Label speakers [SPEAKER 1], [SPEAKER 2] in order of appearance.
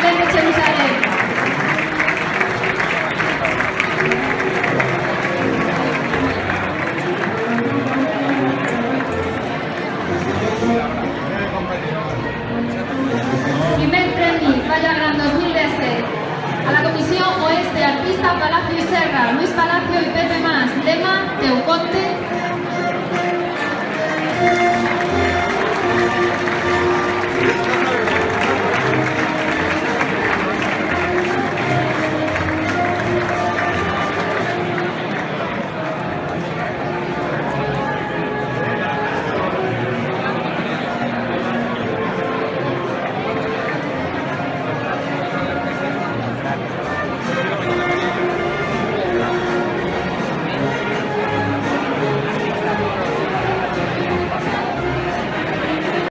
[SPEAKER 1] Belén de Jerusalén. Primer premi Falla Gran 2010 a la Comissió Oeste Artista Palacio y Serra, Luis Palacio y Pepe